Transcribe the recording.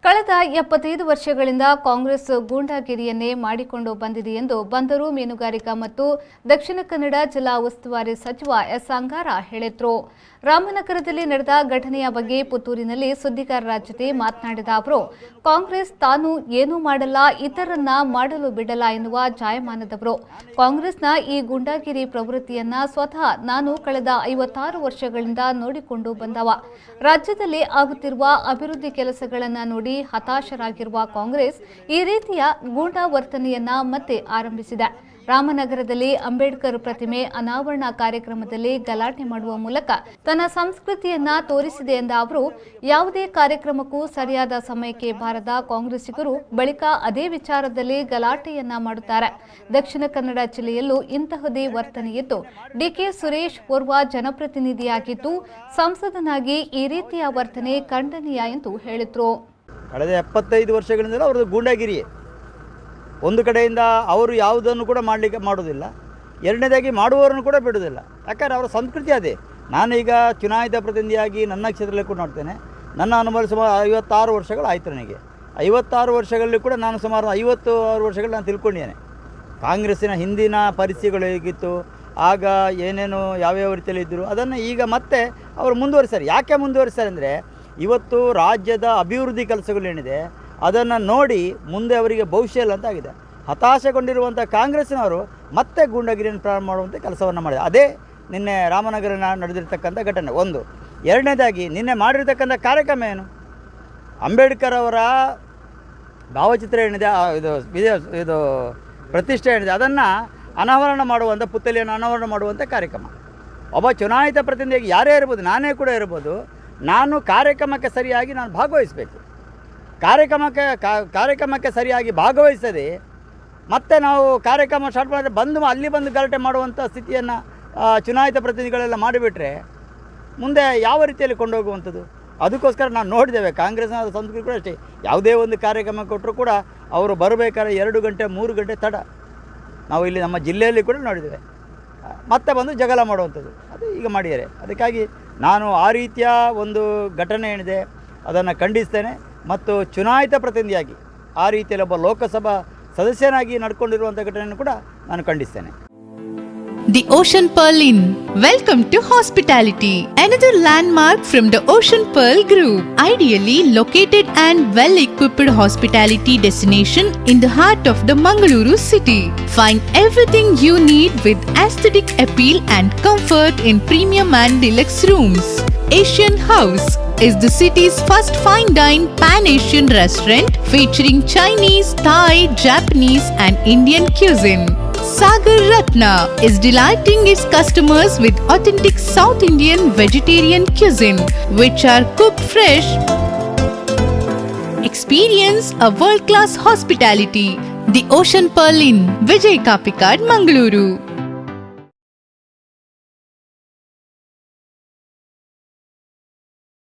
ಕಳೆದ 75 ವರ್ಷಗಳಿಂದ ಕಾಂಗ್ರೆಸ್ ಗೂಂಡಾಗಿರಿಯನ್ನೇ ಮಾಡಿಕೊಂಡು ಬಂದಿದೆ ಎಂದು ಬಂದರು ಮೀನುಗಾರಿಕಾ ಮತ್ತು ದಕ್ಷಿಣ ಕನ್ನಡ ಜಿಲ್ಲಾ ಉಸ್ತುವಾರಿ ಸಚಿವ ಎಸ್ ಅಂಗಾರ ಹೇಳಿದರು. ರಾಮನಗರದಲ್ಲಿ ನಡೆದ ಘಟನೆಯ ಬಗ್ಗೆ ಪುತ್ತೂರಿನಲ್ಲಿ ಸುದ್ದಿಗಾರರ ಜೊತೆ ಮಾತನಾಡಿದ ಅವರು, ಕಾಂಗ್ರೆಸ್ ತಾನು ಏನೂ ಮಾಡಲ್ಲ, ಇತರರನ್ನ ಮಾಡಲು ಬಿಡಲ್ಲ ಎನ್ನುವ ಜಾಯಮಾನದವರು. ಕಾಂಗ್ರೆಸ್ನ ಈ ಗೂಂಡಾಗಿರಿ ಪ್ರವೃತ್ತಿಯನ್ನ ಸ್ವತಃ ನಾನು ಕಳೆದ 56 ವರ್ಷಗಳಿಂದ ನೋಡಿಕೊಂಡು ಬಂದವ. ರಾಜ್ಯದಲ್ಲಿ ಆಗುತ್ತಿರುವ ಅಭಿವೃದ್ಧಿ ಕೆಲಸಗಳನ್ನು ನೋಡಿ ಹತಾಶರಾಗಿರುವ ಕಾಂಗ್ರೆಸ್ ಈ ರೀತಿಯ ಗೂಂಡಾ ವರ್ತನೆಯನ್ನ ಮತ್ತೆ ಆರಂಭಿಸಿದೆ. ರಾಮನಗರದಲ್ಲಿ ಅಂಬೇಡ್ಕರ್ ಪ್ರತಿಮೆ ಅನಾವರಣ ಕಾರ್ಯಕ್ರಮದಲ್ಲಿ ಗಲಾಟೆ ಮಾಡುವ ಮೂಲಕ ತನ್ನ ಸಂಸ್ಕೃತಿಯನ್ನ ತೋರಿಸಿದೆ ಎಂದ ಅವರು, ಯಾವುದೇ ಕಾರ್ಯಕ್ರಮಕ್ಕೂ ಸರಿಯಾದ ಸಮಯಕ್ಕೆ ಬಾರದ ಕಾಂಗ್ರೆಸ್ಸಿಗರು ಬಳಿಕ ಅದೇ ವಿಚಾರದಲ್ಲಿ ಗಲಾಟೆಯನ್ನ ಮಾಡುತ್ತಾರೆ. ದಕ್ಷಿಣ ಕನ್ನಡ ಜಿಲ್ಲೆಯಲ್ಲೂ ಇಂತಹದೇ ವರ್ತನೆಯಿದ್ದು, ಡಿಕೆ ಸುರೇಶ್ ಓರ್ವ ಜನಪ್ರತಿನಿಧಿಯಾಗಿದ್ದು ಸಂಸದನಾಗಿ ಈ ರೀತಿಯ ವರ್ತನೆ ಖಂಡನೀಯ ಎಂದು ಹೇಳಿದರು. ಕಳೆದ 75 ವರ್ಷಗಳಿಂದ ಅವರದ್ದು ಗೂಂಡಾಗಿರಿ. ಒಂದು ಕಡೆಯಿಂದ ಅವರು ಯಾವುದನ್ನು ಕೂಡ ಮಾಡೋದಿಲ್ಲ, ಎರಡನೇದಾಗಿ ಮಾಡುವವರನ್ನು ಕೂಡ ಬಿಡೋದಿಲ್ಲ. ಯಾಕಂದರೆ ಅವರ ಸಂಸ್ಕೃತಿ ಅದೇ. ನಾನೀಗ ಚುನಾಯಿತ ಪ್ರತಿನಿಧಿಯಾಗಿ ನನ್ನ ಕ್ಷೇತ್ರದಲ್ಲಿ ಕೂಡ ನೋಡ್ತೇನೆ. ನನ್ನ ಅನುಭವ ಸುಮಾರು 56 ವರ್ಷಗಳು ಆಯಿತು. ನನಗೆ 56 ವರ್ಷಗಳಲ್ಲಿ ಕೂಡ ನಾನು ಸುಮಾರು 56 ವರ್ಷಗಳು ನಾನು ತಿಳ್ಕೊಂಡಿದ್ದೇನೆ. ಕಾಂಗ್ರೆಸ್ಸಿನ ಹಿಂದಿನ ಪರಿಸ್ಥಿತಿಗಳು ಹೇಗಿತ್ತು, ಆಗ ಏನೇನು ಯಾವ್ಯಾವ ರೀತಿಯಲ್ಲಿ ಇದ್ದರು, ಅದನ್ನು ಈಗ ಮತ್ತೆ ಅವರು ಮುಂದುವರಿಸ್ತಾರೆ. ಯಾಕೆ ಮುಂದುವರಿಸ್ತಾರೆ ಅಂದರೆ, ಇವತ್ತು ರಾಜ್ಯದ ಅಭಿವೃದ್ಧಿ ಕೆಲಸಗಳೇನಿದೆ ಅದನ್ನು ನೋಡಿ ಮುಂದೆ ಅವರಿಗೆ ಭವಿಷ್ಯ ಇಲ್ಲ ಅಂತ ಆಗಿದೆ. ಹತಾಶೆಗೊಂಡಿರುವಂಥ ಕಾಂಗ್ರೆಸ್ಸಿನವರು ಮತ್ತೆ ಗೂಂಡಾಗಿರಿಯನ್ನು ಪ್ರಾರಂಭ ಮಾಡುವಂಥ ಕೆಲಸವನ್ನು ಮಾಡಿದೆ. ಅದೇ ನಿನ್ನೆ ರಾಮನಗರ ನಡೆದಿರ್ತಕ್ಕಂಥ ಘಟನೆ ಒಂದು. ಎರಡನೇದಾಗಿ ನಿನ್ನೆ ಮಾಡಿರ್ತಕ್ಕಂಥ ಕಾರ್ಯಕ್ರಮ ಏನು, ಅಂಬೇಡ್ಕರ್ ಅವರ ಭಾವಚಿತ್ರ ಏನಿದೆ, ಇದು ಪ್ರತಿಷ್ಠೆ ಏನಿದೆ ಅದನ್ನು ಅನಾವರಣ ಮಾಡುವಂಥ, ಪುತ್ಥಳಿಯನ್ನು ಅನಾವರಣ ಮಾಡುವಂಥ ಕಾರ್ಯಕ್ರಮ. ಒಬ್ಬ ಚುನಾಯಿತ ಪ್ರತಿನಿಧಿಯಾಗಿ ಯಾರೇ ಇರ್ಬೋದು, ನಾನೇ ಕೂಡ ಇರ್ಬೋದು, ನಾನು ಕಾರ್ಯಕ್ರಮಕ್ಕೆ ಸರಿಯಾಗಿ ನಾನು ಭಾಗವಹಿಸಬೇಕು. ಕಾರ್ಯಕ್ರಮಕ್ಕೆ ಸರಿಯಾಗಿ ಭಾಗವಹಿಸದೆ ಮತ್ತೆ ನಾವು ಕಾರ್ಯಕ್ರಮ ಸ್ಟಾರ್ಟ್ ಮಾಡಿದ್ರೆ ಅಲ್ಲಿ ಬಂದು ಗಲಾಟೆ ಮಾಡುವಂಥ ಸ್ಥಿತಿಯನ್ನು ಚುನಾಯಿತ ಪ್ರತಿನಿಧಿಗಳೆಲ್ಲ ಮಾಡಿಬಿಟ್ರೆ ಮುಂದೆ ಯಾವ ರೀತಿಯಲ್ಲಿ ಕೊಂಡೋಗುವಂಥದ್ದು. ಅದಕ್ಕೋಸ್ಕರ ನಾವು ನೋಡಿದ್ದೇವೆ ಕಾಂಗ್ರೆಸ್ನ ಸಂಸ್ಕೃತಿ ಕೂಡ ಅಷ್ಟೇ. ಯಾವುದೇ ಒಂದು ಕಾರ್ಯಕ್ರಮ ಕೊಟ್ಟರು ಕೂಡ ಅವರು ಬರಬೇಕಾದ್ರೆ 2 ಗಂಟೆ 3 ಗಂಟೆ ತಡ. ನಾವು ಇಲ್ಲಿ ನಮ್ಮ ಜಿಲ್ಲೆಯಲ್ಲಿ ಕೂಡ ನೋಡಿದ್ದೇವೆ. ಮತ್ತೆ ಬಂದು ಜಗಳ ಮಾಡುವಂಥದ್ದು ಅದು ಈಗ ಮಾಡಿದ್ದಾರೆ. ಅದಕ್ಕಾಗಿ ನಾನು ಆ ರೀತಿಯ ಒಂದು ಘಟನೆ ಏನಿದೆ ಅದನ್ನು ಖಂಡಿಸ್ತೇನೆ. ಮತ್ತು ಚುನಾಯಿತ ಪ್ರತಿನಿಧಿಯಾಗಿ ಆ ರೀತಿಯಲ್ಲಿ ಒಬ್ಬ ಲೋಕಸಭಾ ಸದಸ್ಯನಾಗಿ ನಡ್ಕೊಂಡಿರುವಂಥ ಘಟನೆಯನ್ನು ಕೂಡ ನಾನು ಖಂಡಿಸ್ತೇನೆ. The Ocean Pearl Inn. Welcome to hospitality. Another landmark from the Ocean Pearl Group. Ideally located and well-equipped hospitality destination in the heart of the Mangaluru city. Find everything you need with aesthetic appeal and comfort in premium and deluxe rooms. Asian House is the city's first fine dine pan-Asian restaurant featuring Chinese, Thai, Japanese and Indian cuisine. Sagar Ratna is delighting its customers with authentic South Indian vegetarian cuisine, which are cooked fresh. Experience a world-class hospitality. The Ocean Pearl Inn, Vijay Kapikad, Mangaluru.